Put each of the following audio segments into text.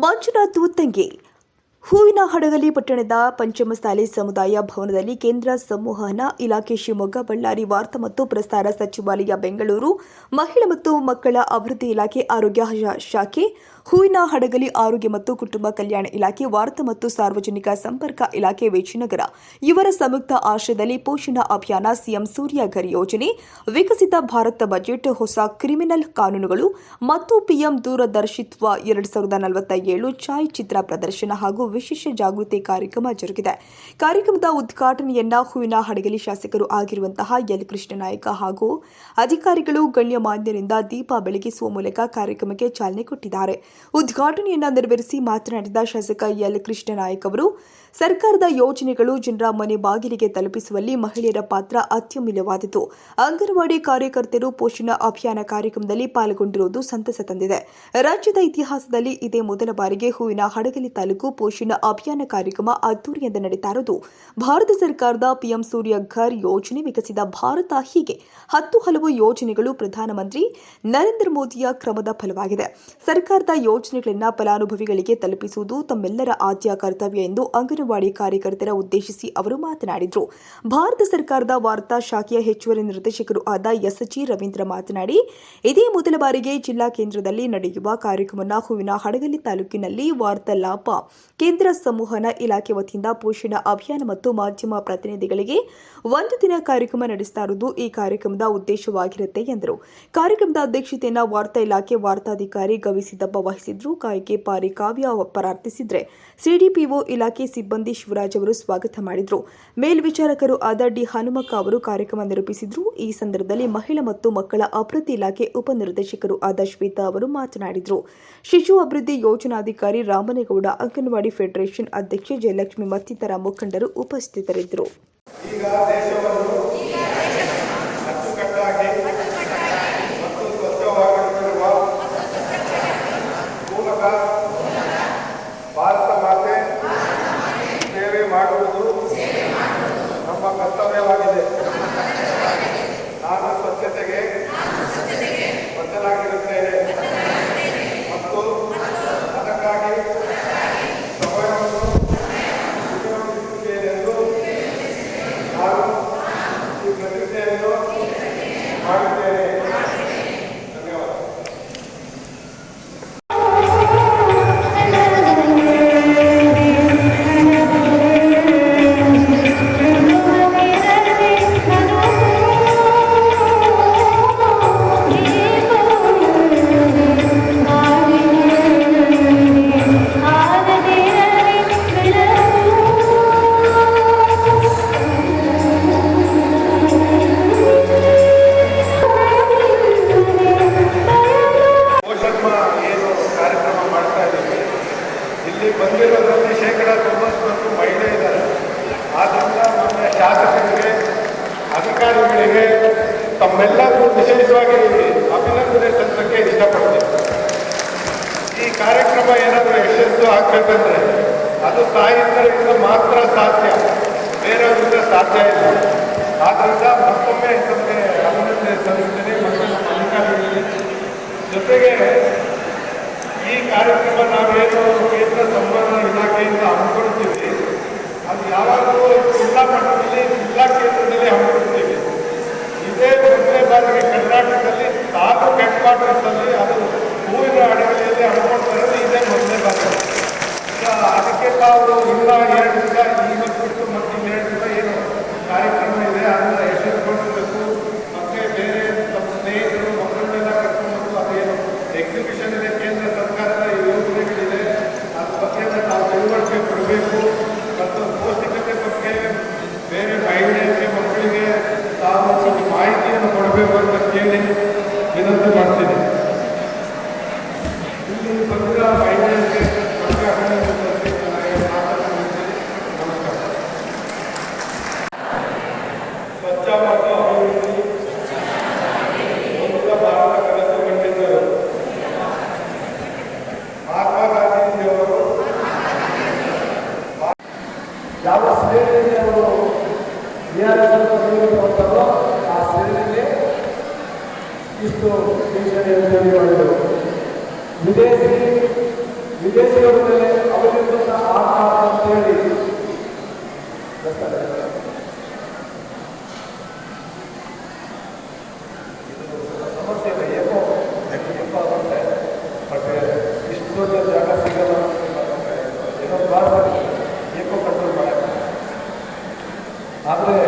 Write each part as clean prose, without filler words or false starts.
ಮಂಜುನಾಥ್ ಉತ್ತಂಗಿ ಹೂವಿನಹಡಗಲಿ ಪಟ್ಟಣದ ಪಂಚಮಸಾಲಿ ಸಮುದಾಯ ಭವನದಲ್ಲಿ ಕೇಂದ್ರ ಸಂವಹನ ಇಲಾಖೆ ಶಿವಮೊಗ್ಗ, ಬಳ್ಳಾರಿ ವಾರ್ತಾ ಮತ್ತು ಪ್ರಸಾರ ಸಚಿವಾಲಯ ಬೆಂಗಳೂರು, ಮಹಿಳಾ ಮತ್ತು ಮಕ್ಕಳ ಅಭಿವೃದ್ಧಿ ಇಲಾಖೆ, ಆರೋಗ್ಯ ಶಾಖೆ, ಹೂವಿನಹಡಗಲಿ ಆರೋಗ್ಯ ಮತ್ತು ಕುಟುಂಬ ಕಲ್ಯಾಣ ಇಲಾಖೆ, ವಾರ್ತಾ ಮತ್ತು ಸಾರ್ವಜನಿಕ ಸಂಪರ್ಕ ಇಲಾಖೆ ವಿಜಯನಗರ ಇವರ ಸಂಯುಕ್ತ ಆಶ್ರಯದಲ್ಲಿ ಪೋಷಣ ಅಭಿಯಾನ, ಸಿಎಂ ಸೂರ್ಯ ಘರ್ ಯೋಜನೆ, ವಿಕಸಿತ ಭಾರತ ಬಜೆಟ್, ಹೊಸ ಕ್ರಿಮಿನಲ್ ಕಾನೂನುಗಳು ಮತ್ತು ಪಿಎಂ ದೂರದರ್ಶಿತ್ವ 2047 ಛಾಯಾಚಿತ್ರ ಪ್ರದರ್ಶನ ಹಾಗೂ ವಿಶೇಷ ಜಾಗೃತಿ ಕಾರ್ಯಕ್ರಮ ಜರುಗಿದೆ. ಕಾರ್ಯಕ್ರಮದ ಉದ್ಘಾಟನೆಯನ್ನ ಹೂವಿನಹಡಗಲಿ ಶಾಸಕರು ಆಗಿರುವಂತಹ ಎಲ್ ಕೃಷ್ಣ ನಾಯಕ ಹಾಗೂ ಅಧಿಕಾರಿಗಳು ಗಣ್ಯಮಾನ್ಯರಿಂದ ದೀಪ ಬೆಳಗಿಸುವ ಮೂಲಕ ಕಾರ್ಯಕ್ರಮಕ್ಕೆ ಚಾಲನೆ ಕೊಟ್ಟಿದ್ದಾರೆ. ಉದ್ಘಾಟನೆಯನ್ನ ನೆರವೇರಿಸಿ ಮಾತನಾಡಿದ ಶಾಸಕ ಎಲ್ ಕೃಷ್ಣ ನಾಯಕ್ ಅವರು, ಸರ್ಕಾರದ ಯೋಜನೆಗಳು ಜನರ ಮನೆ ಬಾಗಿಲಿಗೆ ತಲುಪಿಸುವಲ್ಲಿ ಮಹಿಳೆಯರ ಪಾತ್ರ ಅತ್ಯಮೂಲ್ಯವಾದದ್ದು. ಅಂಗನವಾಡಿ ಕಾರ್ಯಕರ್ತರು ಪೋಷಣ ಅಭಿಯಾನ ಕಾರ್ಯಕ್ರಮದಲ್ಲಿ ಪಾಲ್ಗೊಂಡಿರುವುದು ಸಂತಸ ತಂದಿದೆ. ರಾಜ್ಯದ ಇತಿಹಾಸದಲ್ಲಿ ಇದೇ ಮೊದಲ ಬಾರಿಗೆ ಹೂವಿನಹಡಗಲಿ ತಾಲೂಕು ಪೋಷಣ ಅಭಿಯಾನ ಕಾರ್ಯಕ್ರಮ ಅದ್ದೂರಿಯಿಂದ ನಡೀತಾ ಇರೋದು. ಭಾರತ ಸರ್ಕಾರದ ಪಿಎಂ ಸೂರ್ಯ ಘರ್ ಯೋಜನೆ, ವಿಕಸಿತ ಭಾರತ, ಹೀಗೆ 10 ಹಲವು ಯೋಜನೆಗಳು ಪ್ರಧಾನಮಂತ್ರಿ ನರೇಂದ್ರ ಮೋದಿಯ ಕ್ರಮದ ಫಲವಾಗಿದೆ. ಸರ್ಕಾರದ ಯೋಜನೆಗಳನ್ನು ಫಲಾನುಭವಿಗಳಿಗೆ ತಲುಪಿಸುವುದು ತಮ್ಮೆಲ್ಲರ ಆದ್ಯ ಕರ್ತವ್ಯ ಎಂದು ಅಂಗನವಾಡಿ ಕಾರ್ಯಕರ್ತರ ಉದ್ದೇಶಿಸಿ ಅವರು ಮಾತನಾಡಿದರು. ಭಾರತ ಸರ್ಕಾರದ ವಾರ್ತಾ ಶಾಖೆಯ ಹೆಚ್ಚುವರಿ ನಿರ್ದೇಶಕರು ಆದ ಎಸ್.ಜಿ. ರವೀಂದ್ರ ಮಾತನಾಡಿ, ಇದೇ ಮೊದಲ ಬಾರಿಗೆ ಜಿಲ್ಲಾ ಕೇಂದ್ರದಲ್ಲಿ ನಡೆಯುವ ಕಾರ್ಯಕ್ರಮವನ್ನು ಹೂವಿನಹಡಗಲಿ ತಾಲೂಕಿನಲ್ಲಿ ವಾರ್ತಾ ಲಾಪ ಕೇಂದ್ರ ಸಂವಹನ ಇಲಾಖೆ ವತಿಯಿಂದ ಪೋಷಣ ಅಭಿಯಾನ ಮತ್ತು ಮಾಧ್ಯಮ ಪ್ರತಿನಿಧಿಗಳಿಗೆ 1 ದಿನ ಕಾರ್ಯಕ್ರಮ ನಡೆಸ್ತಾ ಇರುವುದು ಈ ಕಾರ್ಯಕ್ರಮದ ಉದ್ದೇಶವಾಗಿರುತ್ತೆ ಎಂದರು. ಕಾರ್ಯಕ್ರಮದ ಅಧ್ಯಕ್ಷತೆಯನ್ನು ವಾರ್ತಾ ಇಲಾಖೆ ವಾರ್ತಾಧಿಕಾರಿ ಗವಿಸಿದ್ದಪ್ಪ ವಹಿಸಿದ್ರು. ಗಾಯಕಿ ಪಾರಿ ಕಾವ್ಯ ಪ್ರಾರ್ಥಿಸಿದ್ರೆ ಸಿಡಿಪಿಒ ಇಲಾಖೆ ಸಿಬ್ಬಂದಿ ಶಿವರಾಜ್ ಅವರು ಸ್ವಾಗತ ಮಾಡಿದ್ರು. ಮೇಲ್ವಿಚಾರಕರು ಆದ ಡಿ ಹನುಮಕ್ಕ ಅವರು ಕಾರ್ಯಕ್ರಮ ನಿರೂಪಿಸಿದ್ರು. ಈ ಸಂದರ್ಭದಲ್ಲಿ ಮಹಿಳಾ ಮತ್ತು ಮಕ್ಕಳ ಅಭಿವೃದ್ಧಿ ಇಲಾಖೆ ಉಪನಿರ್ದೇಶಕರು ಆದ ಶ್ವೇತಾ ಅವರು ಮಾತನಾಡಿದರು. ಶಿಶು ಅಭಿವೃದ್ಧಿ ಯೋಜನಾಧಿಕಾರಿ ರಾಮನಗೌಡ, ಅಂಗನವಾಡಿ ಫೆಡರೇಷನ್ ಅಧ್ಯಕ್ಷೆ ಜಯಲಕ್ಷ್ಮಿ ಮತ್ತಿತರ ಮುಖಂಡರು ಉಪಸ್ಥಿತರಿದ್ದರು. ಈಗ ದೇಶವನ್ನು ಅಚ್ಚುಕಟ್ಟಾಗಿ ಮತ್ತು ಸ್ವಚ್ಛವಾಗಿರುವ ಮೂಲಕ ಭಾರತ ಮಾತೆ ಸೇವೆ ಮಾಡುವುದು ನಮ್ಮ ಕರ್ತವ್ಯವಾಗಿದೆ. ನಾನು ಸ್ವಚ್ಛತೆಗೆ ಬದ್ಧನಾಗಿರುತ್ತೇನೆ ಮತ್ತು ಅದಕ್ಕಾಗಿ ಸಮಯವನ್ನು ವಿನಿಯೋಗಿಸುತ್ತೇನೆಂದು ನಾನು ಈ ಪ್ರತಿಜ್ಞೆಯನ್ನು ಮಾಡುತ್ತೇನೆ. ಧನ್ಯವಾದ. ಬಂದಿರೋದ್ರಲ್ಲಿ ಶೇಕಡ 90 ಮಹಿಳೆ ಇದ್ದಾರೆ. ಆದ್ದರಿಂದ ನಮ್ಮ ಶಾಸಕರಿಗೆ, ಅಧಿಕಾರಿಗಳಿಗೆ ತಮ್ಮೆಲ್ಲರಿಗೂ ವಿಶೇಷವಾಗಿ ಅಭಿನಂದನೆ ಸಲ್ಲಿಸಕ್ಕೆ ಇಷ್ಟಪಡ್ತೀನಿ. ಈ ಕಾರ್ಯಕ್ರಮ ಏನಾದರೂ ಯಶಸ್ಸು ಆಗಬೇಕಂದ್ರೆ ಅದು ತಾಯಿಂದರಿಂದ ಮಾತ್ರ ಸಾಧ್ಯ, ಬೇರೆಯವರಿಂದ ಸಾಧ್ಯ ಇಲ್ಲ. ಆದ್ದರಿಂದ ಮತ್ತೊಮ್ಮೆ ತಮಗೆ ಅಭಿನಂದನೆ ಸಲ್ಲಿಸ್ತೇನೆ ಮತ್ತು ನಮ್ಮ ಅಧಿಕಾರಿಗಳಿಗೆ. ಜೊತೆಗೆ ಈ ಕಾರ್ಯಕ್ರಮ ನಾವೇನು ಕೇಂದ್ರ ಸಂವಹನ ಇಲಾಖೆಯಿಂದ ಹಮ್ಮಿಕೊಳ್ತೀವಿ, ಅದು ಯಾವಾಗಲೂ ಜಿಲ್ಲಾ ಮಟ್ಟದಲ್ಲಿ, ಜಿಲ್ಲಾ ಕೇಂದ್ರದಲ್ಲಿ ಹಮ್ಮಿಕೊಳ್ತೀವಿ. ಇದೇ ಮೊದಲನೇ ಬಾರಿಗೆ ಕರ್ನಾಟಕದಲ್ಲಿ ತಾಲೂಕು ಹೆಡ್ ಕ್ವಾರ್ಟರ್ಸಲ್ಲಿ ಅದು ಹೂವಿನಹಡಗಲಿಯಲ್ಲಿ ಹಮ್ಮಿಕೊಳ್ತಾ ಇರೋದು ಇದೇ ಮೊದಲನೇ ಬಾರಿ. ಈಗ ಅದಕ್ಕೆ ತಾವು ಇನ್ನೂ 2 ದಿವಸ, ಇವತ್ತು ಬಿಟ್ಟು ಮತ್ತು 2 ದಿವಸ ಏನು ಕಾರ್ಯಕ್ರಮ ಇದೆ ಅದನ್ನು ಯಶಸ್ವಿಗೊಳಿಸಬೇಕು. ಮತ್ತೆ ಬೇರೆ ನಮ್ಮ ಸ್ನೇಹಿತರು ಮಕ್ಕಳನ್ನೆಲ್ಲ ಕರ್ಕೊಂಡು ಅದೇನು ಎಕ್ಸಿಬಿಷನ್ ಇದೆ, ಕೇಂದ್ರ ಸರ್ಕಾರದ ಯೋಜನೆಗಳಿದೆ, ಅದ್ರ ಬಗ್ಗೆ ನಾವು ತಿಳುವಳಿಕೆ ಕೊಡಬೇಕು. ಮತ್ತು ಪೌಷ್ಟಿಕತೆ ಬಗ್ಗೆ ಬೇರೆ ಮಹಿಳೆಯರಿಗೆ, ಮಕ್ಕಳಿಗೆ ತಾವು ಮಾಹಿತಿಯನ್ನು ಕೊಡಬೇಕು ಅಂತ ಕೇಳಿ ವಿನಂತಿ ಮಾಡ್ತೀನಿ. ಇಲ್ಲಿ ಬಂದಿರೋ ಮಹಿಳೆಯರಿಗೆ ಬಗ್ಗೆ ಅಭಿನಂದನೆ ಮಾತಾಡ್ತೀನಿ. ನಮಸ್ಕಾರ. ಸ್ವಚ್ಛ ಮತ್ತು ಅಭಿವೃದ್ಧಿ ಒಂದು ಭಾರತ ಕನಸು ಕಂಡಿದ್ದರು. ಮಹಾತ್ಮ ಗಾಂಧೀಜಿಯವರು ಯಾವ ಶ್ರೇಣಿಯಲ್ಲಿ ಅವರು ಕೊಡ್ತಾರೋ ಆ ಶ್ರೇಣಿಗೆ ಇಷ್ಟು ಯೋಜನೆಯನ್ನು ಮಾಡಿದರು. ವಿದೇಶಿ ವಿದೇಶಿಗಳ ಮೇಲೆ ಅವಲಂಬಿತ ಆಹಾರ ಅಂತ ಹೇಳಿ ಸಮಸ್ಯೆ ಇದೆ. ಏನೋ ನೆನಪ ಆಗುತ್ತೆ, ಬಟ್ ಇಷ್ಟು ದೊಡ್ಡ ಜಾಗ ಸಿಗಲ್ಲ. ಏನೋ ಕ್ಲಾಸ್ ಏಕೋ ಕಂಟ್ರೋಲ್ ಮಾಡೋಕ್ಕೆ. ಆದರೆ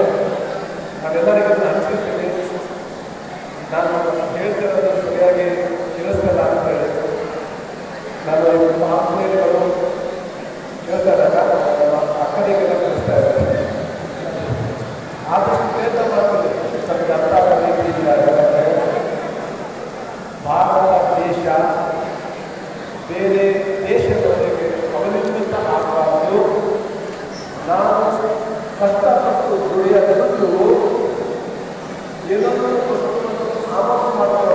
ನಾವೆಲ್ಲರಿಗೂ ಅನಿಸ್ತೀನಿ, ನಾನು ಹೇಳ್ತಿರೋದು ಸರಿಯಾಗಿ ತಿಳಿಸ್ತಿಲ್ಲ ಅಂತ ಹೇಳಿ ನಾನು ಆತ್ಮೀಯರು ಹೇಳ್ತಾ ಇದ್ದಾಗ ಅಕ್ಕನಿಗೆಲ್ಲ ತಿಳಿಸ್ತಾ ಇದ್ದಾರೆ. ಆದಷ್ಟು ಪ್ರಯತ್ನ ಮಾಡ್ತೀನಿ ನಮಗೆ ಅರ್ಥ ಆಗೋ ರೀತಿ ಭಾರತ ದೇಶ ಬೇರೆ ದೇಶಗಳಿಗೆ ಅವಲಂಬಿತ ಆಗಬಾರ್ದು. ನಾವು ಕಷ್ಟಪಟ್ಟು ದುಡಿಯೋದನ್ನು ಏನನ್ನೂ ಸಾಮರ್ಥ್ಯ ಮಾಡ್ಕೊಳ್ಳೋದು